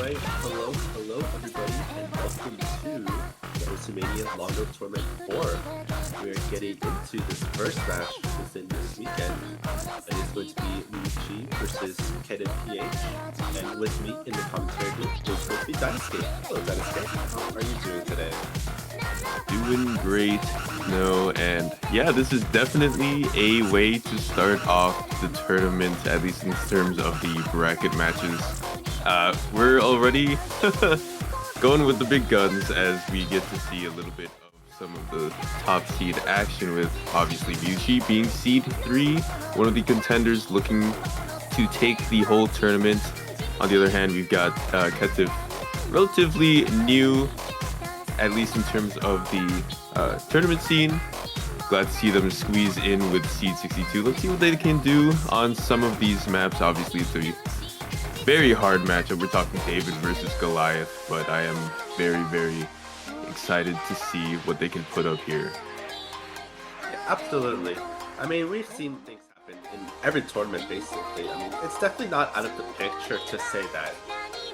Alright, hello everybody, and welcome to the WrestleMania Longer Tournament 4. We're getting into this first match within this weekend. It is going to be myucchii versus ketiph, and with me in the commentary booth is going to be Dynasty. Hello Dynasty, how are you doing today? Doing great, no, and yeah, this is definitely a way to start off the tournament, at least in terms of the bracket matches. We're already going with the big guns as we get to see a little bit of some of the top seed action, with obviously myucchii being seed 3, one of the contenders looking to take the whole tournament. On the other hand, we've got ketiph, relatively new, at least in terms of the tournament scene. Glad to see them squeeze in with seed 62. Let's see what they can do on some of these maps. Obviously, it's a very hard matchup. We're talking David versus Goliath, but I am very, very excited to see what they can put up here. Yeah, absolutely. I mean, we've seen things happen in every tournament, basically. I mean, it's definitely not out of the picture to say that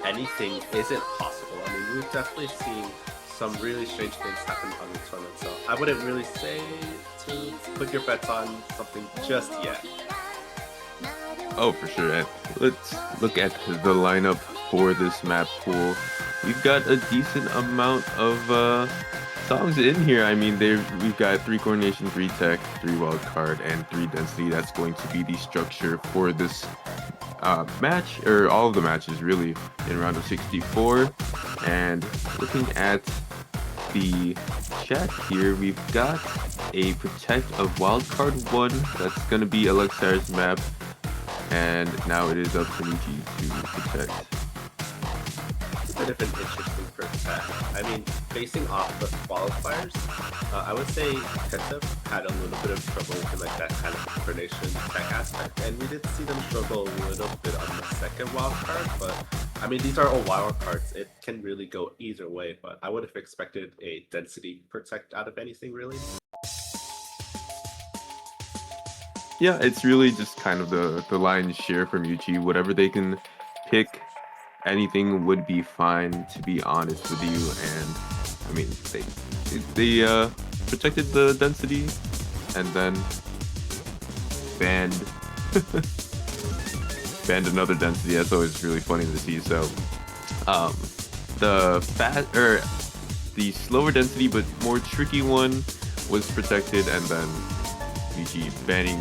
anything isn't possible. I mean, we've definitely seen some really strange things happen on the tournament, so I wouldn't really say to put your bets on something just yet. Oh, for sure. And let's look at the lineup for this map pool. We've got a decent amount of songs in here. I mean, we've got 3 coordination, 3 tech, 3 wild card, and 3 density. That's going to be the structure for this match, or all of the matches really, in round of 64. And looking at the chat here, we've got a protect of wildcard 1. That's going to be Alexar's map. And now it is up to myucchii to protect. It's a bit of an interesting protect. I mean, basing off the qualifiers, I would say ketiph had a little bit of trouble with like that kind of coordination tech aspect, and we did see them struggle a little bit on the second wild card, but I mean, these are all wild cards. It can really go either way, but I would have expected a density protect out of anything, really. Yeah, it's really just kind of the lion's share from myucchii. Whatever they can pick, anything would be fine, to be honest with you. And I mean, they protected the density and then banned banned another density. That's always really funny to see. So the slower density but more tricky one was protected, and then myucchii banning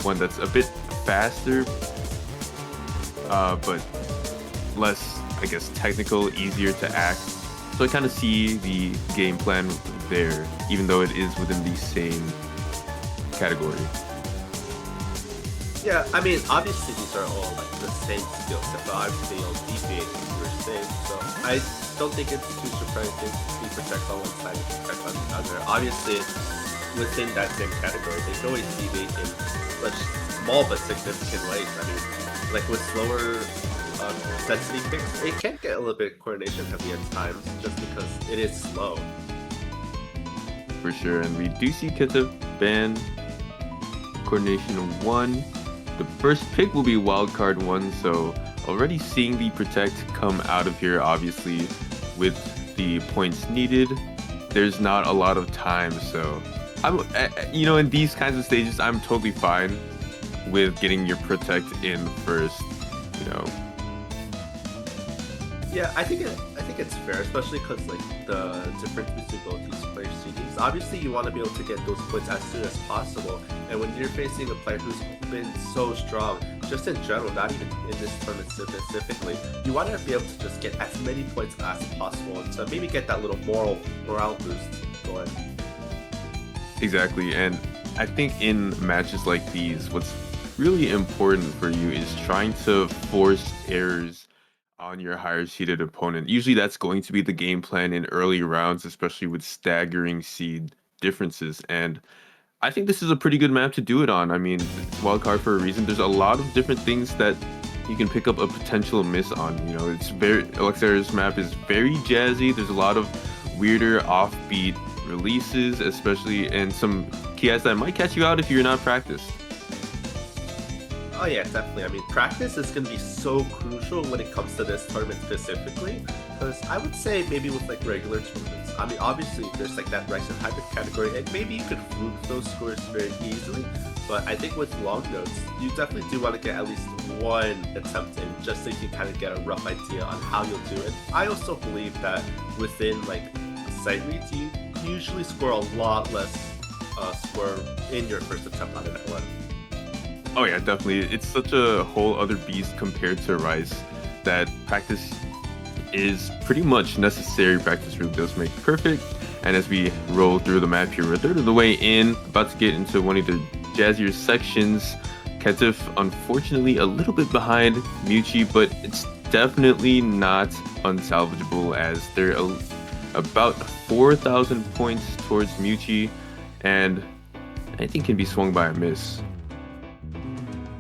one that's a bit faster, but less, I guess, technical, easier to act. So I kind of see the game plan there, even though it is within the same category. Yeah, I mean, obviously these are all like the same skill set, but obviously they all deviate from your same. So I don't think it's too surprising to see protect on one side and protect on the other. Obviously, within that same category, they can always deviate in such small but significant ways. I mean, like with slower density picks, it can get a little bit coordination heavy at times just because it is slow. For sure, and we do see ketiph ban coordination 1. The first pick will be wildcard 1, so already seeing the protect come out of here. Obviously, with the points needed, there's not a lot of time, so in these kinds of stages, I'm totally fine with getting your protect in first. Yeah, I think it's fair, especially because like the difference between both these players' teams. Obviously, you want to be able to get those points as soon as possible, and when you're facing a player who's been so strong, just in general, not even in this tournament specifically, you want to be able to just get as many points as possible to maybe get that little morale boost going. Exactly, and I think in matches like these, what's really important for you is trying to force errors on your higher seeded opponent. Usually that's going to be the game plan in early rounds, especially with staggering seed differences. And I think this is a pretty good map to do it on. I mean, it's wildcard for a reason. There's a lot of different things that you can pick up a potential miss on. You know, it's very Alexander's map is very jazzy. There's a lot of weirder offbeat releases, especially and some KIs that might catch you out if you're not practiced. Oh yeah, definitely. I mean, practice is going to be so crucial when it comes to this tournament specifically, because I would say maybe with like regular tournaments, I mean, obviously there's like that Rice and Hybrid category, and maybe you could fluke those scores very easily, but I think with long notes, you definitely do want to get at least one attempt in, just so you can kind of get a rough idea on how you'll do it. I also believe that within like sight reads, you usually score a lot less score in your first attempt on an L1. Oh yeah, definitely. It's such a whole other beast compared to Rice that practice is pretty much necessary. Practice really does make perfect. And as we roll through the map here, we're a third of the way in, about to get into one of the jazzier sections. Ketiph, unfortunately, a little bit behind myucchii, but it's definitely not unsalvageable as they're about 4,000 points towards myucchii, and I think can be swung by a miss.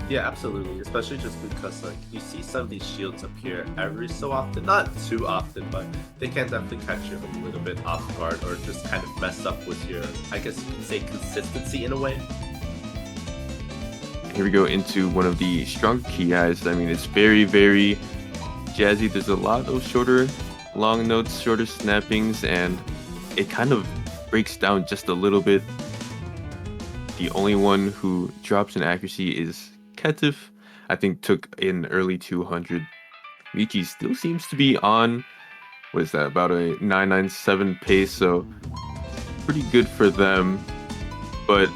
Yeah, absolutely. Especially just because like you see some of these shields appear every so often, not too often, but they can definitely catch you a little bit off guard or just kind of mess up with your, I guess you can say, consistency in a way. Here we go into one of the strong KIs. I mean, it's very, very jazzy. There's a lot of shorter long notes, shorter snappings, and it kind of breaks down just a little bit. The only one who drops in accuracy is ketiph. I think took in early 200. myucchii still seems to be on, what is that, about a 997 pace, so pretty good for them. But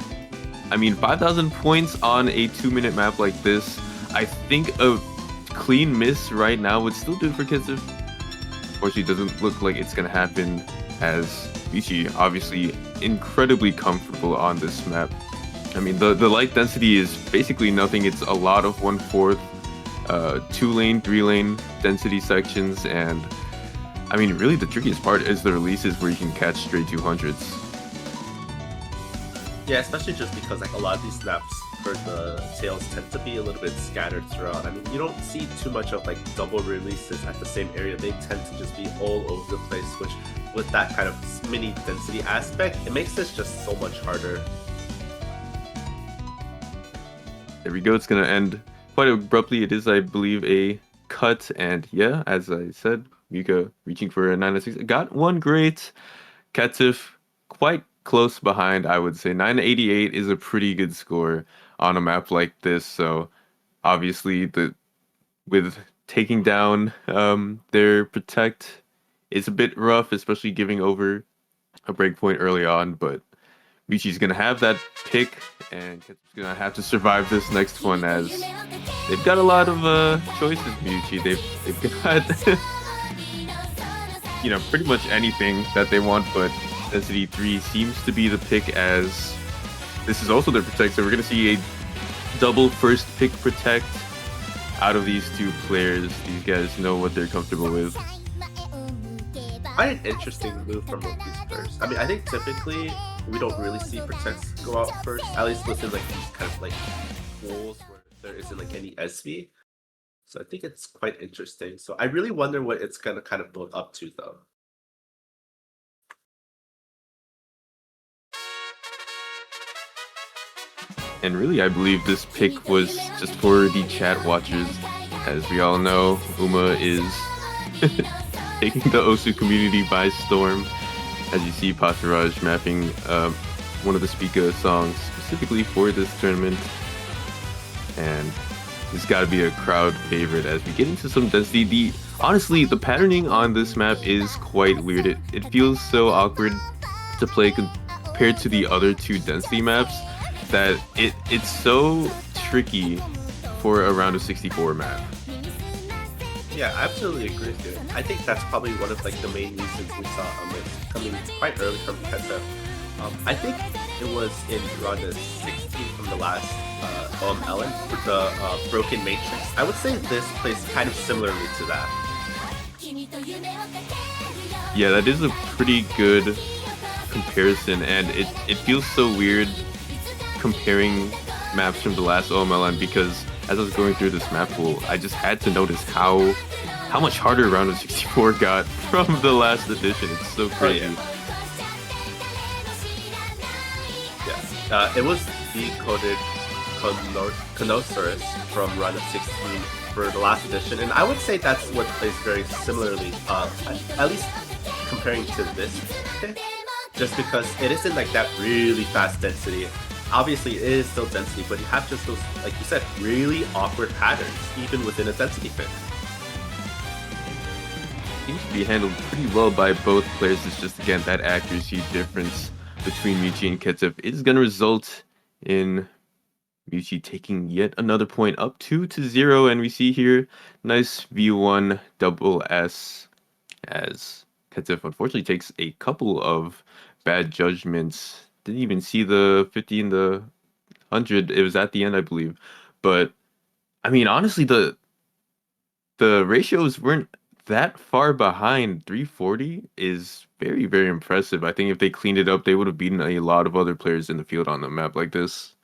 I mean, 5,000 points on a 2-minute map like this, I think a clean miss right now would still do it for ketiph. Unfortunately, it doesn't look like it's going to happen, as myucchii obviously incredibly comfortable on this map. I mean, the light density is basically nothing. It's a lot of 1/4, 2-lane, 3-lane density sections, and I mean, really the trickiest part is the releases where you can catch straight 200s. Yeah, especially just because like a lot of these snaps for the tails tend to be a little bit scattered throughout. I mean, you don't see too much of like double releases at the same area. They tend to just be all over the place, which with that kind of mini density aspect, it makes this just so much harder. There we go. It's going to end quite abruptly. It is, I believe, a cut. And yeah, as I said, Mika reaching for a 996. Got one great. ketiph quite close behind, I would say. 988 is a pretty good score on a map like this. So obviously, with taking down their protect, it's a bit rough, especially giving over a breakpoint early on. But myucchii's going to have that pick, and ketiph going to have to survive this next one, as they've got a lot of choices, myucchii. They've got, you know, pretty much anything that they want, but Density 3 seems to be the pick, as this is also their protect, so we're going to see a double first pick protect out of these two players. These guys know what they're comfortable with. Quite an interesting move from both these players. I mean, I think typically we don't really see protects go out first, at least within like these kind of like pools where there isn't like any SV. So I think it's quite interesting. So I really wonder what it's gonna kind of build up to though. And really, I believe this pick was just for the chat watchers. As we all know, Uma is taking the Osu community by storm. As you see, Pasaraj mapping one of the Spica songs specifically for this tournament. And it's got to be a crowd favorite as we get into some density. Honestly, the patterning on this map is quite weird. It feels so awkward to play compared to the other two density maps that it's so tricky for a round of 64 map. Yeah, I absolutely agree with you. I think that's probably one of like the main reasons we saw it coming quite early from ketiph. I think it was in round of 16 from the last OMLN for the Broken Matrix. I would say this plays kind of similarly to that. Yeah, that is a pretty good comparison, and it feels so weird comparing maps from the last OMLN because as I was going through this map pool, I just had to notice how much harder round of 64 got from the last edition. It's so crazy. Yeah, it was decoded Conosaurus from round of 16 for the last edition, and I would say that's what plays very similarly, at least comparing to this pick, just because it isn't like that really fast density. Obviously, it is still density, but you have just those, like you said, really awkward patterns, even within a density pick. Seems to be handled pretty well by both players. It's just, again, that accuracy difference between myucchii and ketiph is going to result in myucchii taking yet another point up 2-0, and we see here nice V1 double S as ketiph unfortunately takes a couple of bad judgments. Didn't even see the 50 and the 100. It was at the end, I believe. But I mean, honestly, the ratios weren't that far behind. 340 is very, very impressive. I think if they cleaned it up, they would have beaten a lot of other players in the field on a map like this.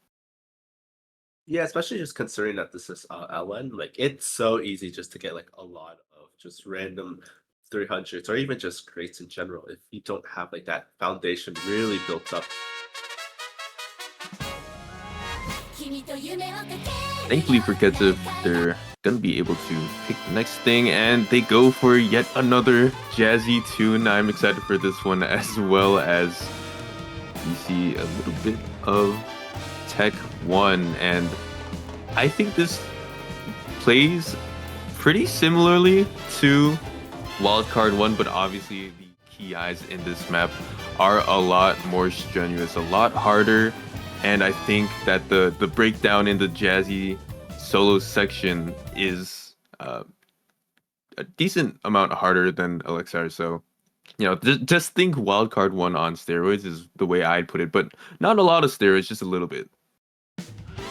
Yeah, especially just considering that this is LN, like it's so easy just to get like a lot of just random 300s or even just greats in general if you don't have like that foundation really built up. Thankfully for ketiph, they're gonna be able to pick the next thing, and they go for yet another jazzy tune. I'm excited for this one, as well as you see a little bit of Tech 1, and I think this plays pretty similarly to Wildcard 1, but obviously the key eyes in this map are a lot more strenuous, a lot harder, and I think that the breakdown in the jazzy solo section is a decent amount harder than Elixir. So, you know, just think Wildcard 1 on steroids is the way I'd put it, but not a lot of steroids, just a little bit.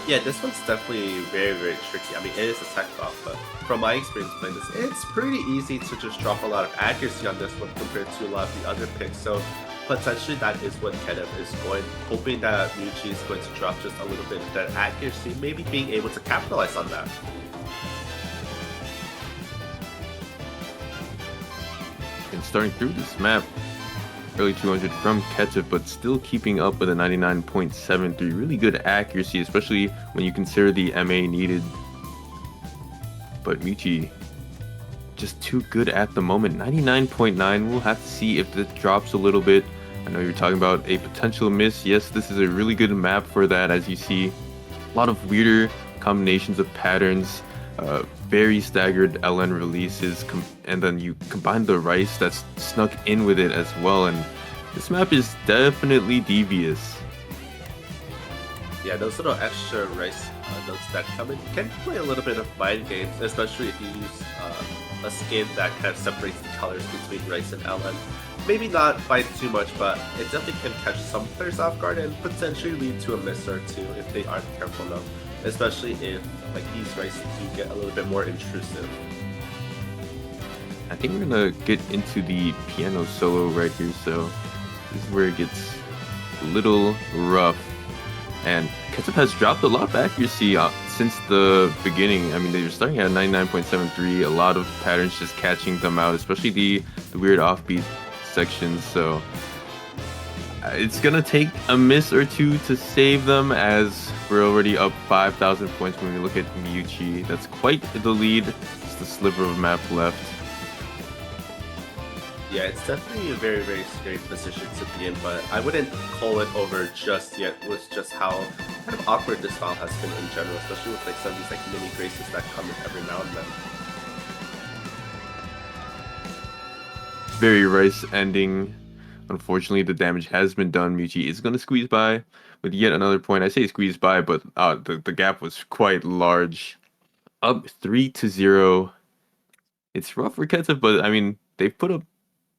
Yeah, this one's definitely very, very tricky. I mean, it is a tech buff, but from my experience playing this, it's pretty easy to just drop a lot of accuracy on this one compared to a lot of the other picks. So potentially that is what ketiph is going, hoping that myucchii is going to drop just a little bit of that accuracy, maybe being able to capitalize on that. And starting through this map, early 200 from ketiph, but still keeping up with a 99.73. Really good accuracy, especially when you consider the MA needed. But myucchii just too good at the moment. 99.9. We'll have to see if this drops a little bit. I know you're talking about a potential miss. Yes, this is a really good map for that, as you see a lot of weirder combinations of patterns, very staggered LN releases, and then you combine the rice that's snuck in with it as well, and this map is definitely devious. Yeah, those little extra rice notes that come in can play a little bit of mind games, especially if you use a skin that kind of separates the colors between rice and LN. Maybe not by too much, but it definitely can catch some players off guard and potentially lead to a miss or two if they aren't careful enough, especially if like these rice do get a little bit more intrusive. I think we're gonna get into the piano solo right here, so this is where it gets a little rough. And ketiph has dropped a lot of accuracy since the beginning. I mean, they were starting at 99.73, a lot of patterns just catching them out, especially the weird offbeat sections. So it's gonna take a miss or two to save them, as we're already up 5,000 points when we look at myucchii. That's quite the lead. Just a sliver of map left. Yeah, it's definitely a very, very scary position to be in, but I wouldn't call it over just yet with just how kind of awkward this style has been in general, especially with like some of these like mini graces that come in every now and then. Very rice ending. Unfortunately, the damage has been done. myucchii is going to squeeze by with yet another point. I say squeeze by, but the gap was quite large. Up 3-0. It's rough for ketiph, but I mean, they've put up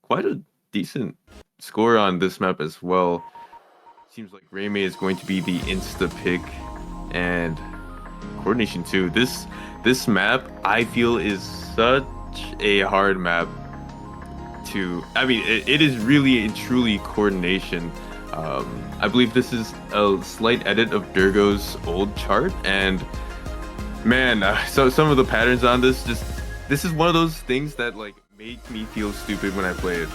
quite a decent score on this map as well. Seems like Raymay is going to be the insta pick, and coordination too. This map I feel is such a hard map to. I mean, it is really and truly coordination. I believe this is a slight edit of Durgo's old chart, and man, so some of the patterns on this is one of those things that like make me feel stupid when I play it.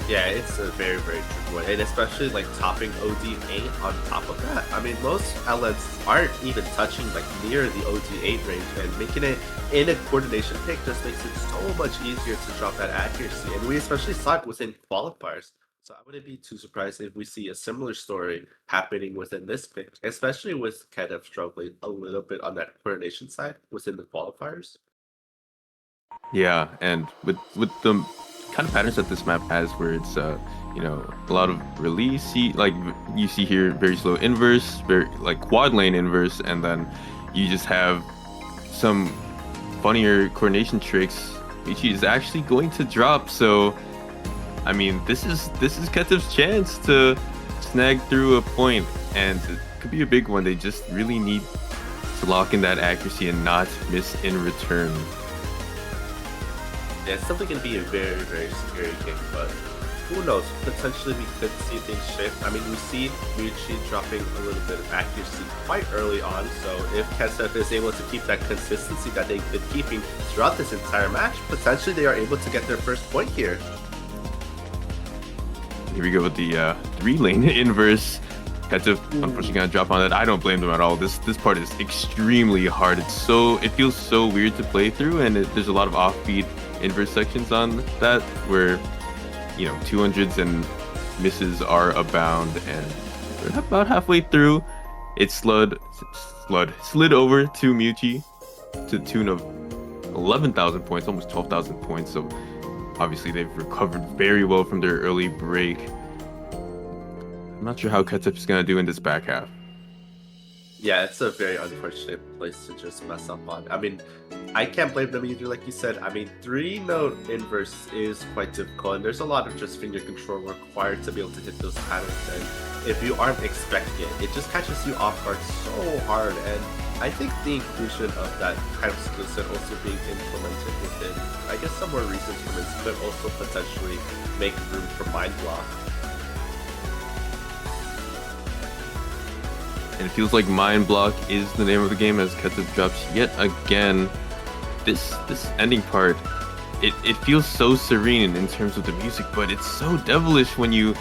Yeah, it's a very, very tricky one, and especially like topping OD8 on top of that. I mean, most LNs aren't even touching like near the OD8 range, and making it in a coordination pick just makes it so much easier to drop that accuracy. And we especially saw it within qualifiers. So I wouldn't be too surprised if we see a similar story happening within this pick, especially with Ketiph struggling a little bit on that coordination side within the qualifiers. Yeah, and with the kind of patterns that this map has, where it's you know, a lot of release, like you see here, very slow inverse, very like quad lane inverse, and then you just have some funnier coordination tricks which is actually going to drop. So I mean, this is Ketiph's chance to snag through a point, and it could be a big one. They just really need to lock in that accuracy and not miss in return. Yeah, it's definitely going to be a very, very scary game, but who knows? Potentially we could see things shift. I mean, we see myucchii dropping a little bit of accuracy quite early on, so if ketiph is able to keep that consistency that they've been keeping throughout this entire match, potentially they are able to get their first point here. Here we go with the 3-lane inverse. ketiph unfortunately gonna drop on that. I don't blame them at all. This part is extremely hard. It feels so weird to play through, and there's a lot of offbeat inverse sections on that where, you know, 200s and misses are abound, and we're about halfway through. It slid over to myucchii to the tune of 11,000 points, almost 12,000 points. So obviously they've recovered very well from their early break. I'm not sure how ketiph is gonna do in this back half. Yeah, it's a very unfortunate place to just mess up on. I mean, I can't blame them either, like you said. I mean, 3-note inverse is quite difficult, and there's a lot of just finger control required to be able to hit those patterns, and if you aren't expecting it, it just catches you off guard so hard, and I think the inclusion of that kind of skill set also being implemented within, I guess, some more recent tournaments could also potentially make room for mind block. And it feels like Mind Block is the name of the game as ketiph drops yet again. This ending part, it feels so serene in terms of the music, but it's so devilish when you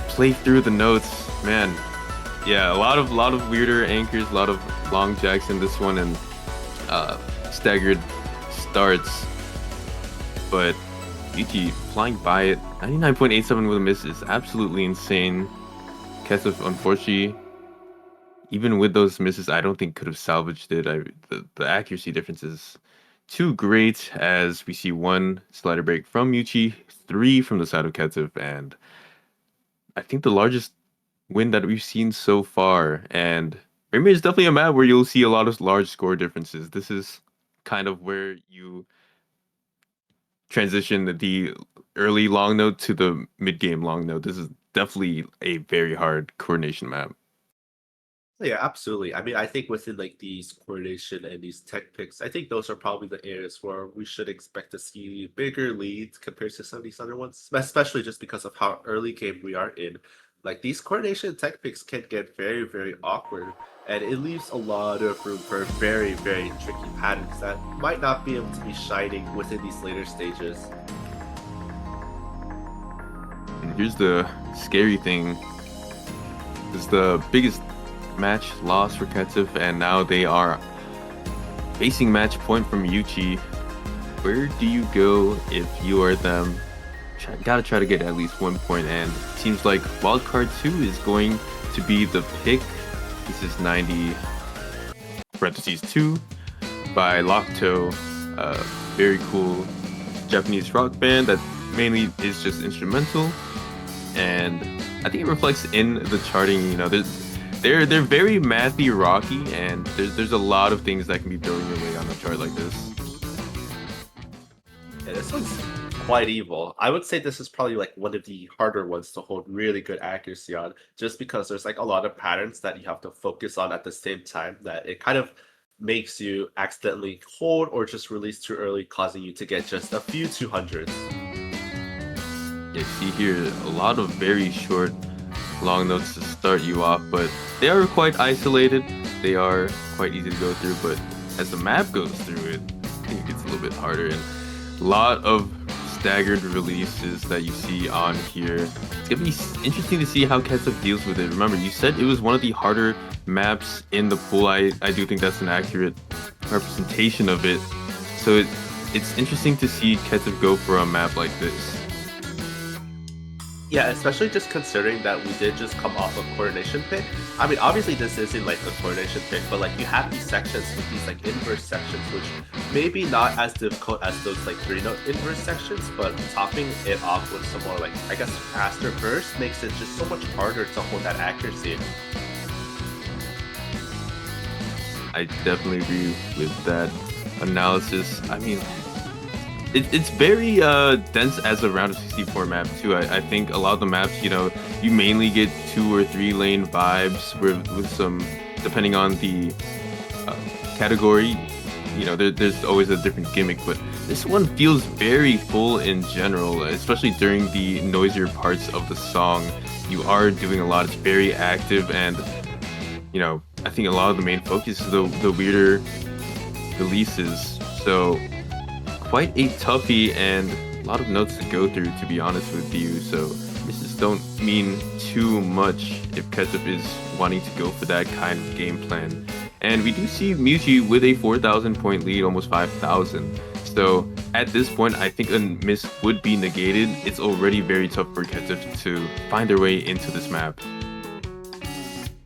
play through the notes. Man, yeah, a lot of weirder anchors, a lot of long jacks in this one, and staggered starts. But myucchii flying by it, 99.87 with a miss is absolutely insane. ketiph, unfortunately, even with those misses, I don't think could have salvaged it. The accuracy difference is too great, as we see 1 slider break from myucchii, 3 from the side of ketiph, and I think the largest win that we've seen so far. And Raymay is definitely a map where you'll see a lot of large score differences. This is kind of where you transition the early long note to the mid-game long note. This is definitely a very hard coordination map. Yeah, absolutely. I mean, I think within like these coordination and these tech picks, I think those are probably the areas where we should expect to see bigger leads compared to some of these other ones, especially just because of how early game we are in. Like these coordination tech picks can get very, very awkward, and it leaves a lot of room for very, very tricky patterns that might not be able to be shining within these later stages. And here's the scary thing. This is the biggest match loss for ketiph, and now they are facing match point from myucchii. where do you go if you are them? Gotta try to get at least 1 point, and seems like wildcard 2 is going to be the pick. This is 90 parentheses 2 by Locto. Very cool Japanese rock band that mainly is just instrumental, and I think it reflects in the charting. You know, they're very mathy rocky, and there's a lot of things that can be thrown your way on a chart like this. Yeah, this one's quite evil. I would say this is probably like one of the harder ones to hold really good accuracy on, just because there's like a lot of patterns that you have to focus on at the same time that it kind of makes you accidentally hold or just release too early, causing you to get just a few 200s. You see here a lot of very short, long notes to start you off, but they are quite isolated. They are quite easy to go through, but as the map goes through it, I think it gets a little bit harder, and a lot of staggered releases that you see on here. It's gonna be interesting to see how ketiph deals with it. Remember, you said it was one of the harder maps in the pool. I do think that's an accurate representation of it. So it's interesting to see ketiph go for a map like this. Yeah, especially just considering that we did just come off a coordination pick. I mean, obviously this isn't like a coordination pick, but like you have these sections with these like inverse sections, which maybe not as difficult as those like 3-note inverse sections, but topping it off with some more like, I guess, faster burst makes it just so much harder to hold that accuracy. I definitely agree with that analysis. I mean, it's very dense as a round of 64 map too. I think a lot of the maps, you know, you mainly get 2 or 3 lane vibes with some, depending on the category, you know, there's always a different gimmick, but this one feels very full in general, especially during the noisier parts of the song. You are doing a lot. It's very active, and you know, I think a lot of the main focus is the weirder releases. So quite a toughie and a lot of notes to go through, to be honest with you. So misses don't mean too much if ketiph is wanting to go for that kind of game plan. And we do see myucchii with a 4,000 point lead, almost 5,000. So at this point, I think a miss would be negated. It's already very tough for ketiph to find their way into this map.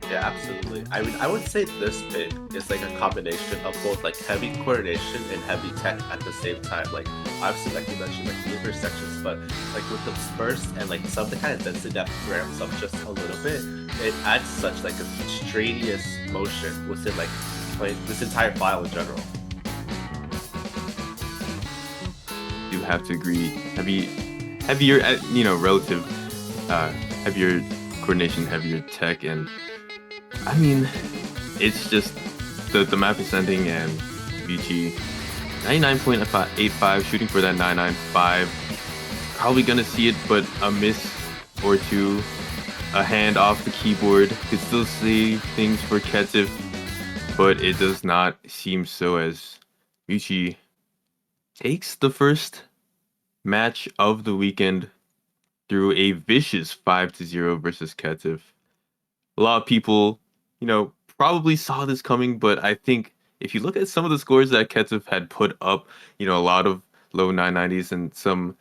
Yeah, absolutely. I mean, I would say this pick is like a combination of both like heavy coordination and heavy tech at the same time. Like obviously, like you mentioned, like the inverse sections, but like with the burst and like some of the kind of density that ramps up just a little bit, it adds such like a extraneous motion within like this entire file in general. You have to agree. Heavier, you know, relative, heavier coordination, heavier tech, and I mean, it's just the map is ending, and myucchii 99.85, shooting for that 995. Probably gonna see it, but a miss or two, a hand off the keyboard could still say things for ketiph, but it does not seem so, as myucchii takes the first match of the weekend through a vicious 5-0 versus ketiph. A lot of people, you know, probably saw this coming, but I think if you look at some of the scores that ketiph had put up, you know, a lot of low 990s and some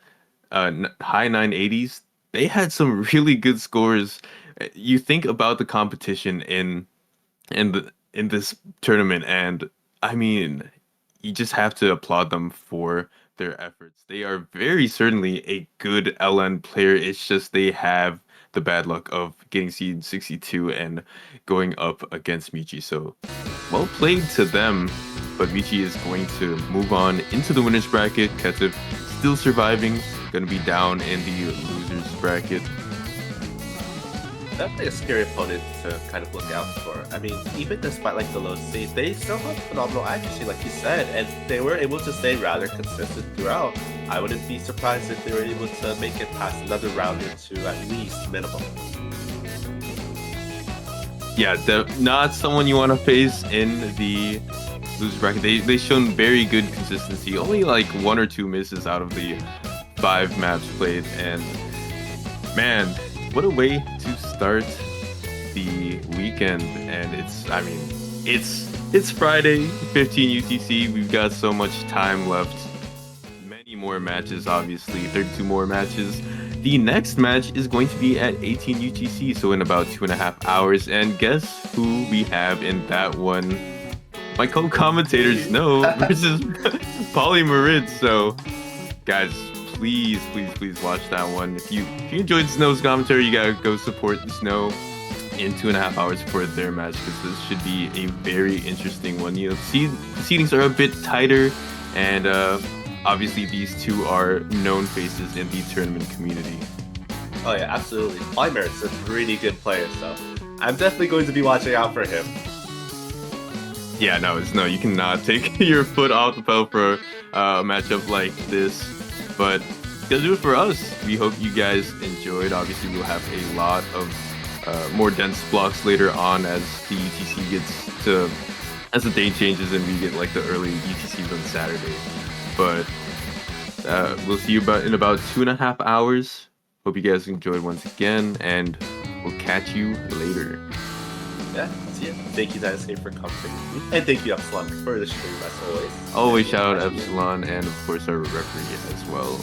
high 980s, they had some really good scores. You think about the competition in this tournament, and I mean, you just have to applaud them for their efforts. They are very certainly a good LN player. It's just they have the bad luck of getting seed 62 and going up against myucchii. So well played to them, but myucchii is going to move on into the winners bracket. ketiph still surviving, going to be down in the losers bracket. Definitely a scary opponent to kind of look out for. I mean, even despite like the low seed, they still have phenomenal accuracy, like you said, and they were able to stay rather consistent throughout. I wouldn't be surprised if they were able to make it past another round or two at least, minimum. Yeah, not someone you want to face in the loser bracket. They've shown very good consistency. Only like 1 or 2 misses out of the 5 maps played, and man, what a way to start the weekend. And it's Friday, 15 UTC. We've got so much time left. more matches, obviously, 32 more matches. The next match is going to be at 18 UTC, so in about 2.5 hours. And guess who we have in that one? My co-commentator Snow versus Polymerid. So, guys, please watch that one. If you enjoyed Snow's commentary, you gotta go support Snow in 2.5 hours for their match, because this should be a very interesting one. You know, seedings are a bit tighter, and obviously these two are known faces in the tournament community. Oh yeah, absolutely. Polymerid's a really good player, so I'm definitely going to be watching out for him. Yeah, no, you cannot take your foot off the pedal for a matchup like this, but gonna do it for us. We hope you guys enjoyed. Obviously, we'll have a lot of more dense blocks later on as the UTC gets to, as the day changes and we get like the early UTCs on Saturday. But we'll see you in about 2.5 hours. Hope you guys enjoyed once again, and we'll catch you later. Yeah, see ya. Thank you, Dynasty, for coming with me. And thank you, Epsilon, for the stream, as always. Always shout out Epsilon, and of course our referee as well.